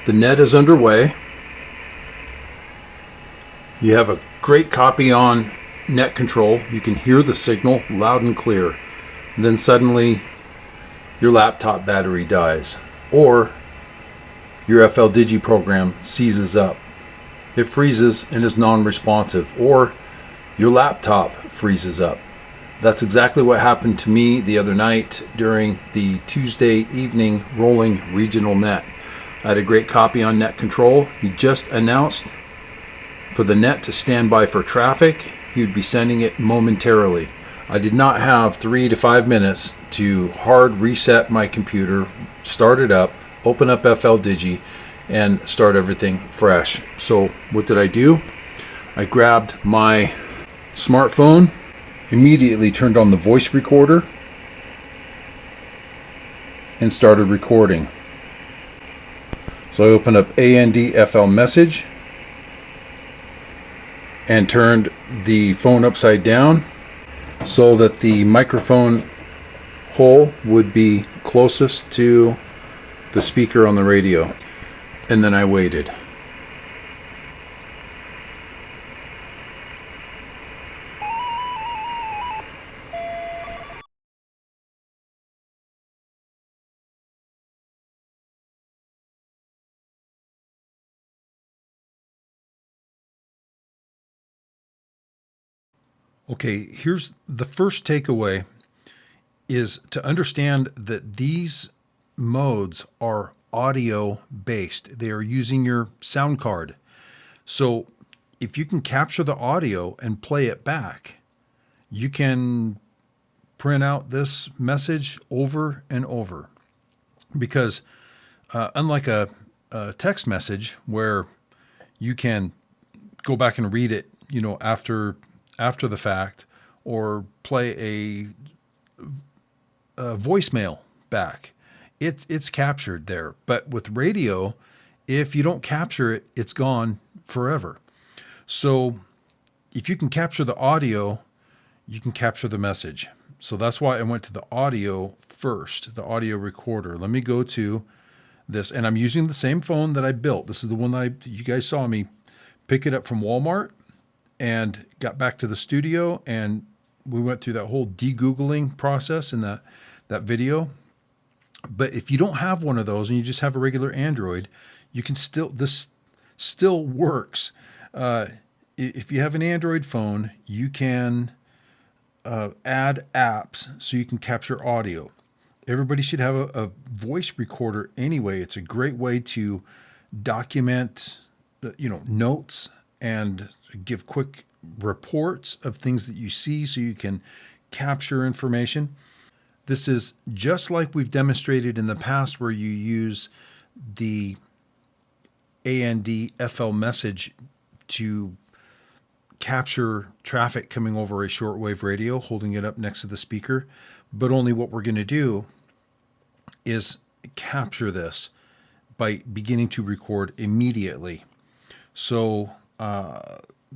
The net is underway. You have a great copy on net control. You can hear the signal loud and clear. And then suddenly your laptop battery dies, or your FLDigi program seizes up. It freezes and is non-responsive, or your laptop freezes up. That's exactly what happened to me the other night during the Tuesday evening rolling regional net. I had a great copy on net control. He just announced for the net to stand by for traffic. He would be sending it momentarily. I did not have 3 to 5 minutes to hard reset my computer, start it up, open up FLDigi, and start everything fresh. So what did I do? I grabbed my smartphone, immediately turned on the voice recorder, and started recording. So I opened up AndFLMSG and turned the phone upside down so that the microphone hole would be closest to the speaker on the radio. And then I waited. Okay, here's the first takeaway, is to understand that these modes are audio based. They are using your sound card. So if you can capture the audio and play it back, you can print out this message over and over. Because unlike a text message where you can go back and read it, after the fact, or play a voicemail back, it's captured there. But with radio, if you don't capture it, it's gone forever. So if you can capture the audio, you can capture the message. So that's why I went to the audio first, the audio recorder. Let me go to this, and I'm using the same phone that I built. This is the one that you guys saw me pick it up from Walmart and got back to the studio, and we went through that whole degoogling process in that video. But if you don't have one of those and you just have a regular Android, you can this still works. If you have an Android phone, you can add apps so you can capture audio. Everybody should have a voice recorder anyway. It's a great way to document, notes and give quick reports of things that you see so you can capture information. This is just like we've demonstrated in the past, where you use the AndFLMSG to capture traffic coming over a shortwave radio, holding it up next to the speaker. But only what we're going to do is capture this by beginning to record immediately. So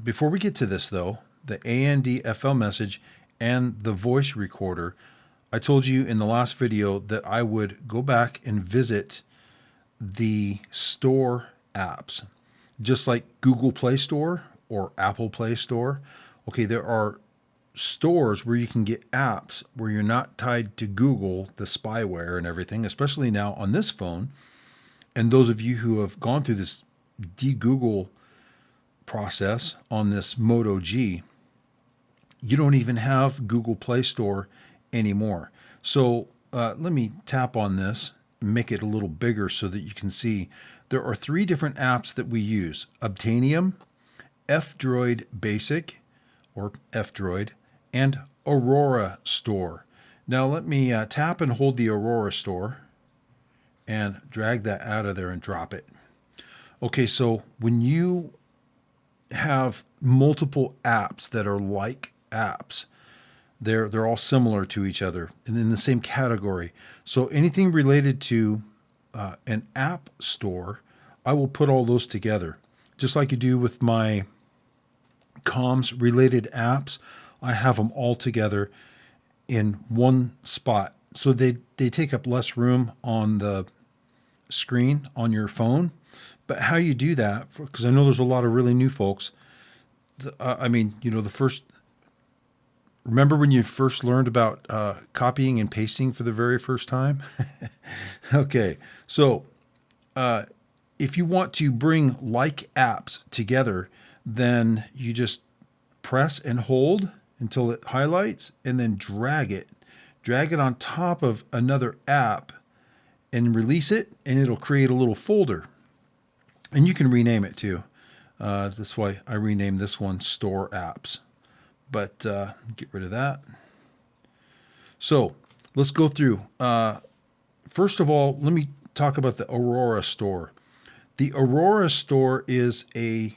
before we get to this though, the AndFLMSG and the voice recorder, I told you in the last video that I would go back and visit the store apps, just like Google Play Store or Apple Play Store. Okay, there are stores where you can get apps where you're not tied to Google, the spyware and everything, especially now on this phone. And those of you who have gone through this degoogle process on this Moto G, you don't even have Google Play Store anymore. So let me tap on this and make it a little bigger so that you can see. There are 3 different apps that we use: Obtanium, F-Droid Basic, or F-Droid, and Aurora Store. Now let me tap and hold the Aurora Store and drag that out of there and drop it. Okay, so when you have multiple apps that are like apps, they're all similar to each other and in the same category. So anything related to an app store, I will put all those together. Just like you do with my comms related apps, I have them all together in one spot. So they take up less room on the screen on your phone. But how you do that, because I know there's a lot of really new folks. I mean, the first, remember when you first learned about copying and pasting for the very first time? Okay, so if you want to bring like apps together, then you just press and hold until it highlights, and then drag it on top of another app and release it, and it'll create a little folder. And you can rename it too. That's why I renamed this one Store Apps. But get rid of that. So let's go through. First of all, let me talk about the Aurora Store. The Aurora Store is a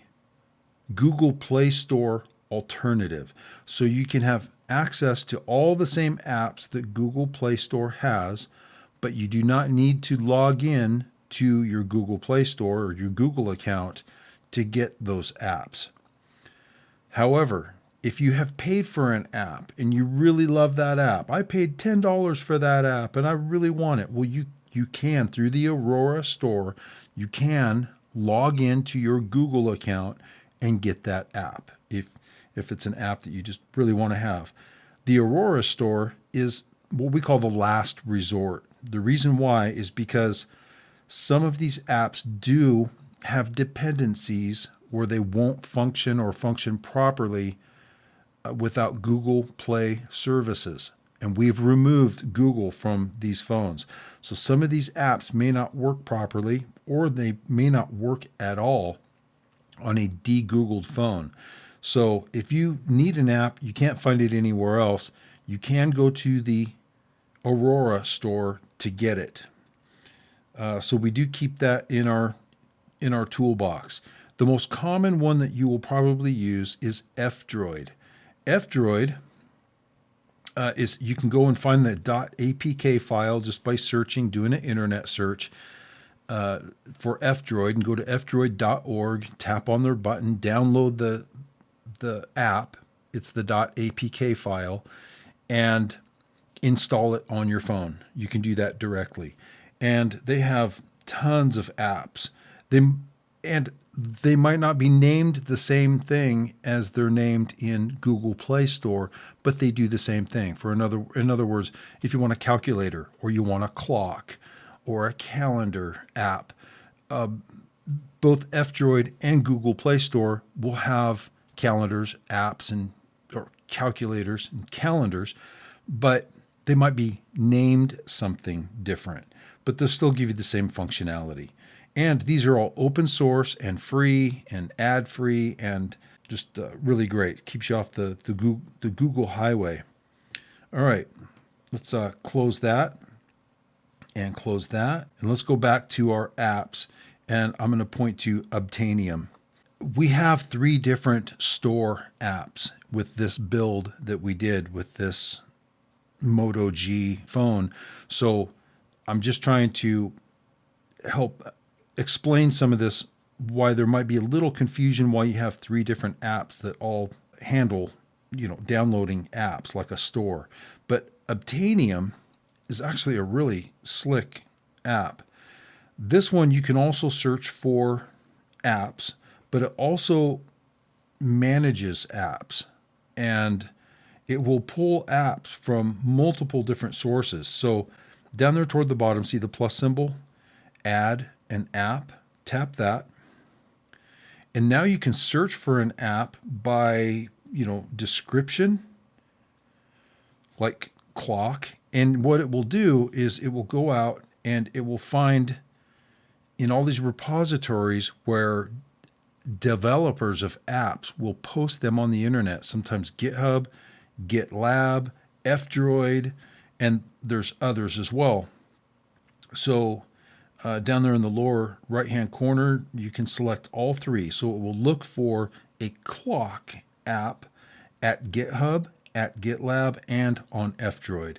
Google Play Store alternative. So you can have access to all the same apps that Google Play Store has, but you do not need to log in to your Google Play Store or your Google account to get those apps. However, if you have paid for an app and you really love that app, I paid $10 for that app and I really want it. Well, you can, through the Aurora Store, you can log into your Google account and get that app if it's an app that you just really want to have. The Aurora Store is what we call the last resort. The reason why is because some of these apps do have dependencies where they won't function or function properly without Google Play services. And we've removed Google from these phones. So some of these apps may not work properly, or they may not work at all on a degoogled phone. So if you need an app, you can't find it anywhere else, you can go to the Aurora Store to get it. So we do keep that in our toolbox. The most common one that you will probably use is F-Droid. F-Droid is, you can go and find the .apk file just by doing an internet search for F-Droid, and go to fdroid.org, tap on their button, download the app. It's the .apk file, and install it on your phone. You can do that directly. And they have tons of apps. They might not be named the same thing as they're named in Google Play Store, but they do the same thing. In other words, if you want a calculator, or you want a clock, or a calendar app, both F-Droid and Google Play Store will have calendars, apps, or calculators and calendars, but they might be named something different, but they'll still give you the same functionality. And these are all open source and free and ad-free, and just really great. Keeps you off the Google highway. All right, let's close that and close that. And let's go back to our apps, and I'm going to point to Obtanium. We have 3 different store apps with this build that we did with this Moto G phone. So I'm just trying to help explain some of this, why there might be a little confusion why you have 3 different apps that all handle, downloading apps like a store. But Obtanium is actually a really slick app. This one, you can also search for apps, but it also manages apps, and it will pull apps from multiple different sources. So down there toward the bottom, see the plus symbol? Add an app, tap that. And now you can search for an app by, description, like clock. And what it will do is it will go out and it will find in all these repositories where developers of apps will post them on the internet, sometimes GitHub, GitLab, F-Droid, and there's others as well. So down there in the lower right-hand corner, you can select all 3. So it will look for a clock app at GitHub, at GitLab, and on F-Droid.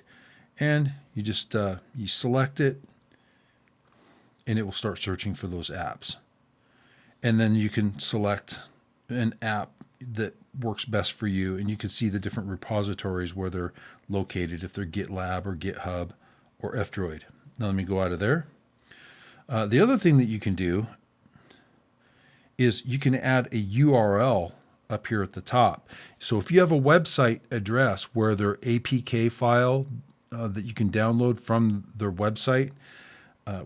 And you just you select it, and it will start searching for those apps. And then you can select an app that works best for you, and you can see the different repositories where they're located, if they're GitLab or GitHub or F-Droid. Now let me go out of there. The other thing that you can do is you can add a URL up here at the top. So if you have a website address where their APK file that you can download from their website,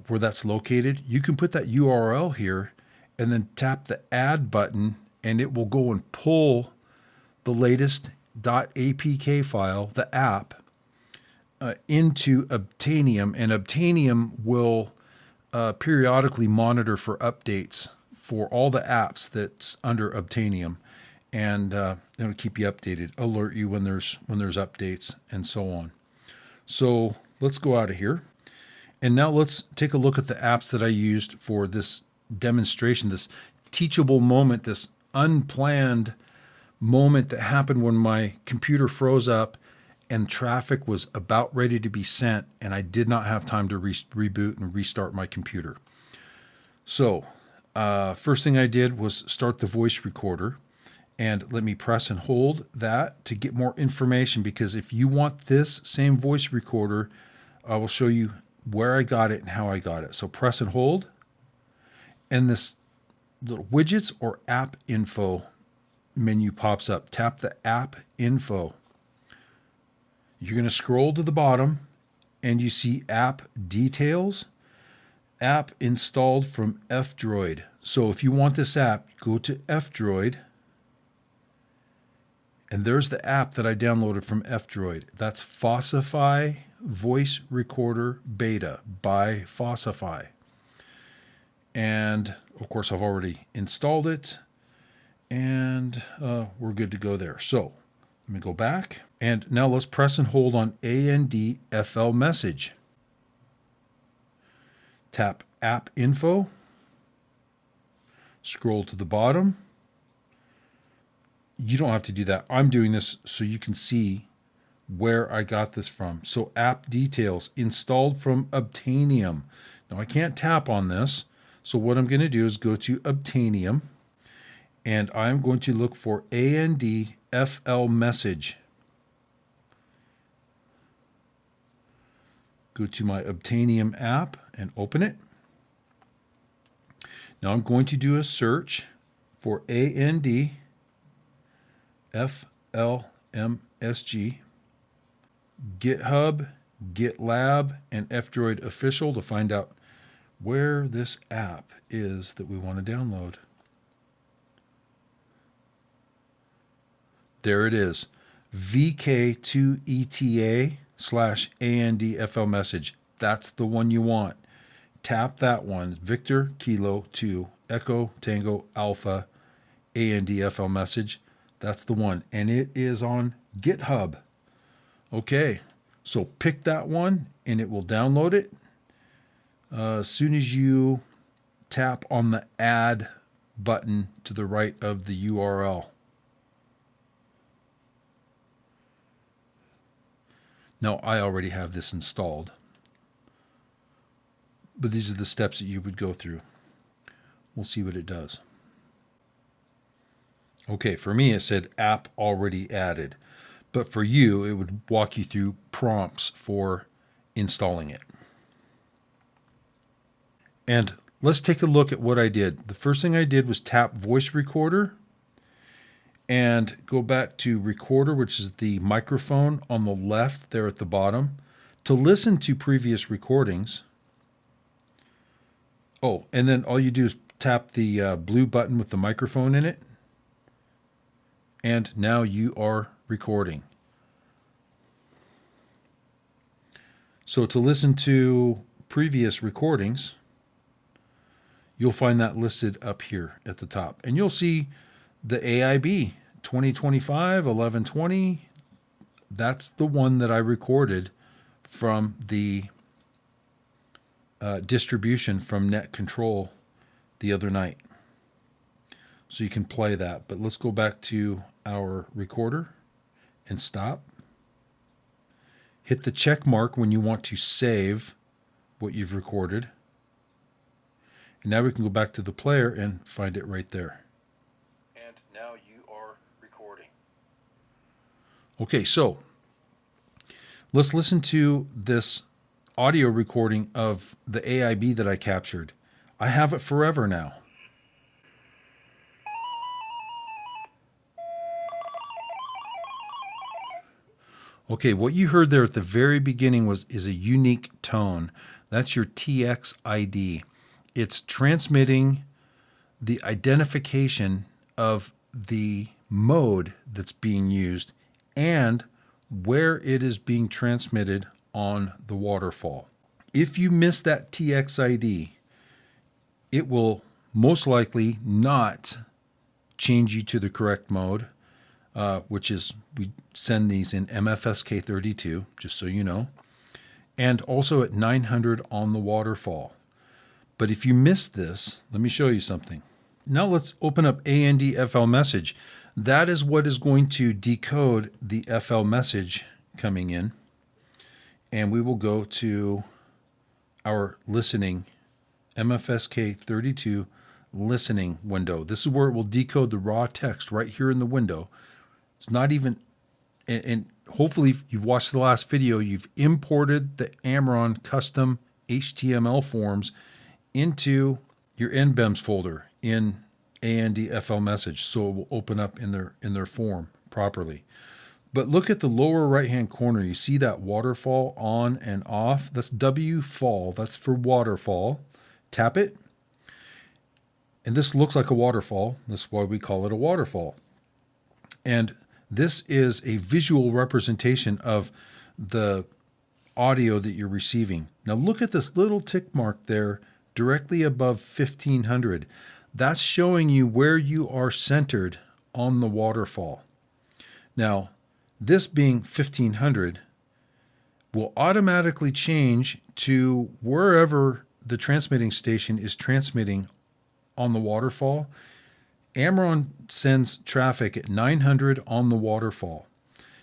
where that's located, you can put that URL here and then tap the add button, and it will go and pull the latest .apk file, the app, into Obtanium, and Obtanium will periodically monitor for updates for all the apps that's under Obtanium, and it'll keep you updated, alert you when there's updates, and so on. So let's go out of here, and now let's take a look at the apps that I used for this demonstration, this teachable moment, this unplanned moment that happened when my computer froze up and traffic was about ready to be sent, and I did not have time to reboot and restart my computer. So first thing I did was start the voice recorder, and let me press and hold that to get more information, because if you want this same voice recorder, I will show you where I got it and how I got it. So press and hold, and this little widgets or app info menu pops up. Tap the app info. You're going to scroll to the bottom and you see app details, app installed from F-Droid. So if you want this app, go to F-Droid, and there's the app that I downloaded from F-Droid. That's Fossify Voice Recorder Beta by Fossify. And of course I've already installed it, and we're good to go there. So let me go back, and now let's press and hold on AndFLMSG. Tap App Info, scroll to the bottom. You don't have to do that. I'm doing this so you can see where I got this from. So app details, installed from Obtanium. Now I can't tap on this, so what I'm going to do is go to Obtanium, and I'm going to look for AndFLMSG. Go to my Obtanium app and open it. Now I'm going to do a search for AndFLMSG, GitHub, GitLab, and F-Droid Official to find out where this app is that we want to download. There it is, VK2ETA/AndFLMSG. That's the one you want. Tap that one, Victor Kilo 2 Echo Tango Alpha AndFLMSG. That's the one, and it is on GitHub. Okay, so pick that one and it will download it. As soon as you tap on the add button to the right of the URL. Now, I already have this installed, but these are the steps that you would go through. We'll see what it does. Okay, for me it said app already added, but for you it would walk you through prompts for installing it. And let's take a look at what I did. The first thing I did was tap voice recorder and go back to recorder, which is the microphone on the left there at the bottom, to listen to previous recordings. Oh, and then all you do is tap the blue button with the microphone in it, and now you are recording. So to listen to previous recordings, you'll find that listed up here at the top, and you'll see the AIB 2025-1120. That's the one that I recorded from the distribution from Net Control the other night. So you can play that, but let's go back to our recorder and stop. Hit the check mark when you want to save what you've recorded. And now we can go back to the player and find it right there. And now you are recording. Okay, so let's listen to this audio recording of the AIB that I captured. I have it forever now. Okay, what you heard there at the very beginning is a unique tone. That's your TX ID. It's transmitting the identification of the mode that's being used and where it is being transmitted on the waterfall. If you miss that TX ID, it will most likely not change you to the correct mode, which is, we send these in MFSK32, just so you know, and also at 900 on the waterfall. But if you miss this, let me show you something. Now let's open up AndFLMSG. That is what is going to decode the FL message coming in. And we will go to our listening, MFSK32 listening window. This is where it will decode the raw text right here in the window. It's not even, and hopefully if you've watched the last video, you've imported the AmRRON Custom HTML forms into your NBEMS folder in AndFLMSG, so it will open up in their form properly. But look at the lower right hand corner. You see that waterfall on and off? That's W fall. That's for waterfall. Tap it. And this looks like a waterfall. That's why we call it a waterfall. And this is a visual representation of the audio that you're receiving. Now look at this little tick mark there directly above 1500. That's showing you where you are centered on the waterfall. Now, this being 1500 will automatically change to wherever the transmitting station is transmitting on the waterfall. AmRRON sends traffic at 900 on the waterfall.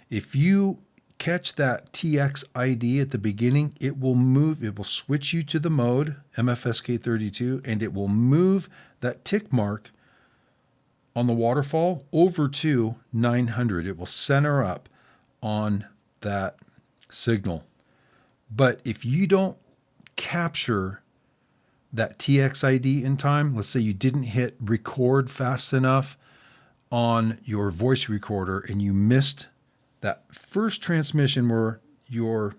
If you catch that TX ID at the beginning, it will move, it will switch you to the mode, MFSK32, and it will move that tick mark on the waterfall over to 900. It will center up on that signal. But if you don't capture that TX ID in time, let's say you didn't hit record fast enough on your voice recorder and you missed that first transmission where your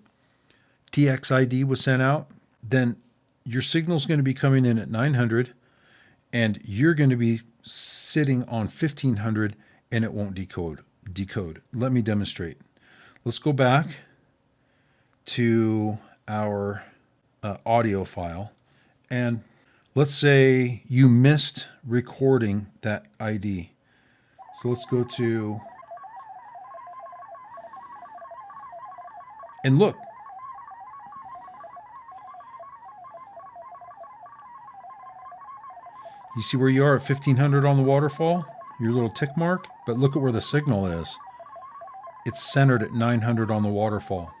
TX ID was sent out, then your signal is going to be coming in at 900 and you're going to be sitting on 1500 and it won't decode. Let me demonstrate. Let's go back to our audio file. And let's say you missed recording that ID. So let's go to, and look. You see where you are at 1500 on the waterfall? Your little tick mark? But look at where the signal is. It's centered at 900 on the waterfall.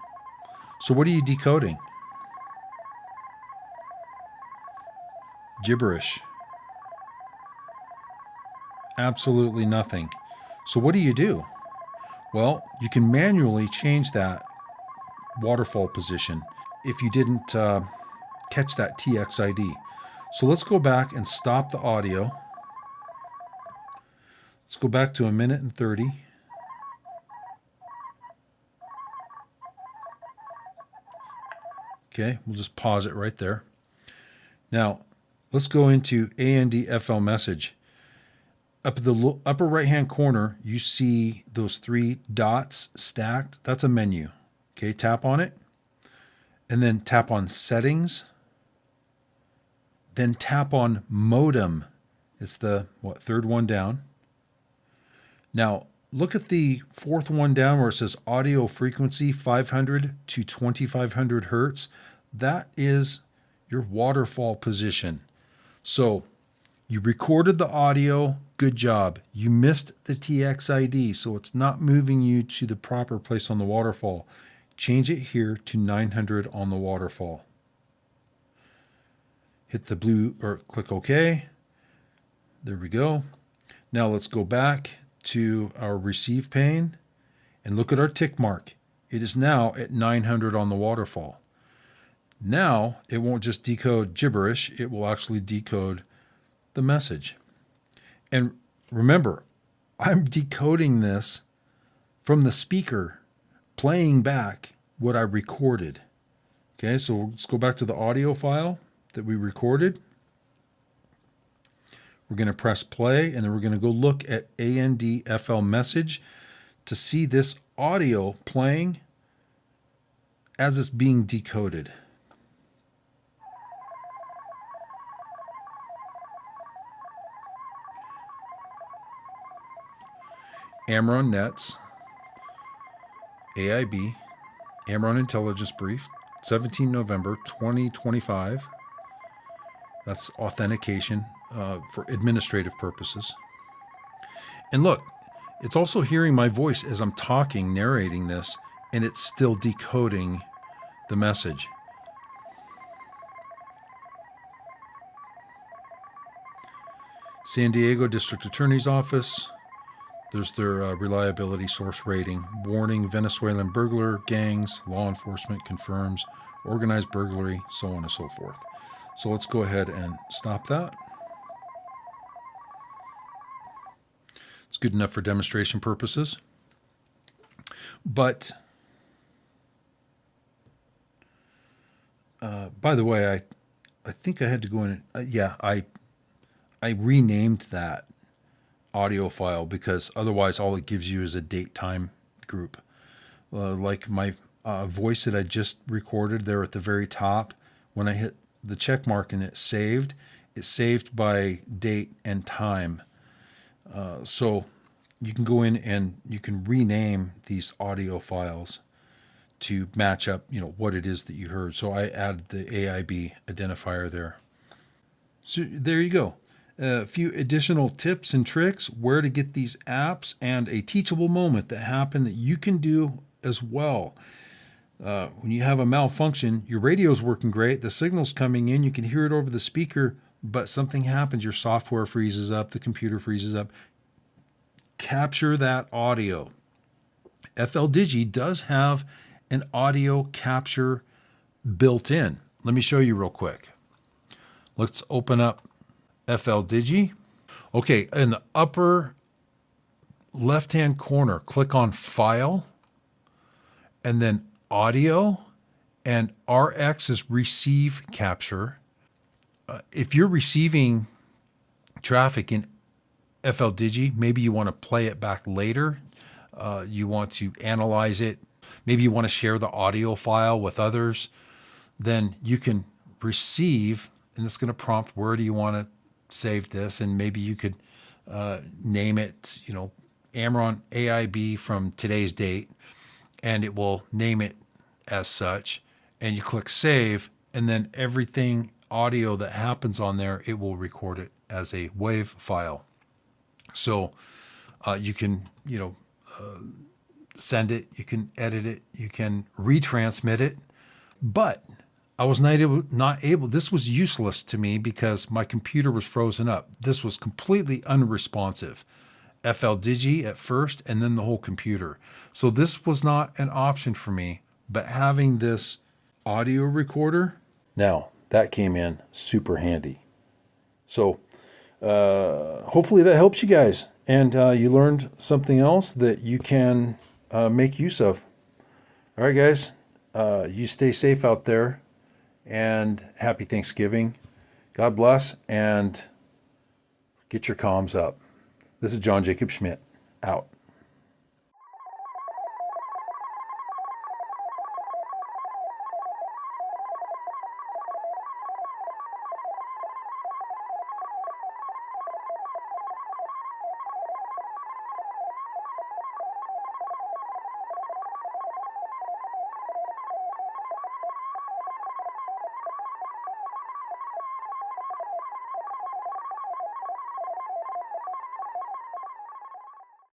So what are you decoding? Gibberish. Absolutely nothing. So what do? Well, you can manually change that waterfall position if you didn't catch that TX ID. So let's go back and stop the audio. Let's go back to 1:30. Okay, we'll just pause it right there. Now, let's go into AndFLMSG. Up at the upper right-hand corner, you see those three dots stacked. That's a menu. Okay, tap on it. And then tap on Settings. Then tap on Modem. It's the, third one down. Now, look at the fourth one down where it says audio frequency 500 to 2500 hertz. That is your waterfall position. So you recorded the audio, good job. You missed the TX ID, so it's not moving you to the proper place on the waterfall. Change it here to 900 on the waterfall. Hit the blue, or click OK. There we go. Now let's go back to our receive pane and look at our tick mark. It is now at 900 on the waterfall. Now it won't just decode gibberish, it will actually decode the message. And remember, I'm decoding this from the speaker, playing back what I recorded. Okay, so let's go back to the audio file that we recorded. We're going to press play, and then we're going to go look at AndFLMSG to see this audio playing as it's being decoded. AmRRON Nets, AIB, AmRRON Intelligence Brief, 17 November 2025. That's authentication for administrative purposes. And look, it's also hearing my voice as I'm talking, narrating this, and it's still decoding the message. San Diego District Attorney's Office. There's their reliability source rating. Warning, Venezuelan burglar gangs, law enforcement confirms, organized burglary, so on and so forth. So let's go ahead and stop that. It's good enough for demonstration purposes. But, by the way, I think I had to go in. I renamed that audio file because otherwise all it gives you is a date time group. Like my voice that I just recorded there at the very top, when I hit the check mark and it's saved by date and time. So you can go in and you can rename these audio files to match up, what it is that you heard. So I added the AIB identifier there. So there you go. A few additional tips and tricks, where to get these apps, and a teachable moment that happened that you can do as well. When you have a malfunction, your radio's working great, the signal's coming in, you can hear it over the speaker, but something happens, your software freezes up, the computer freezes up. Capture that audio. FLDigi does have an audio capture built in. Let me show you real quick. Let's open up FLDigi. Okay, in the upper left-hand corner, click on File, and then Audio, and RX is Receive Capture. If you're receiving traffic in FLDigi, maybe you want to play it back later. You want to analyze it. Maybe you want to share the audio file with others. Then you can receive, and it's going to prompt, where do you want to save this? And maybe you could name it, AmRRON AIB from today's date, and it will name it as such. And you click save, and then everything audio that happens on there, it will record it as a WAV file. So you can, send it, you can edit it, you can retransmit it. But I was not able, this was useless to me because my computer was frozen up. This was completely unresponsive. FLDigi at first, and then the whole computer. So this was not an option for me, but having this audio recorder, now that came in super handy. So hopefully that helps you guys, and you learned something else that you can make use of. All right, guys, you stay safe out there, and happy Thanksgiving. God bless, and get your comms up. This is John Jacob Schmidt, out.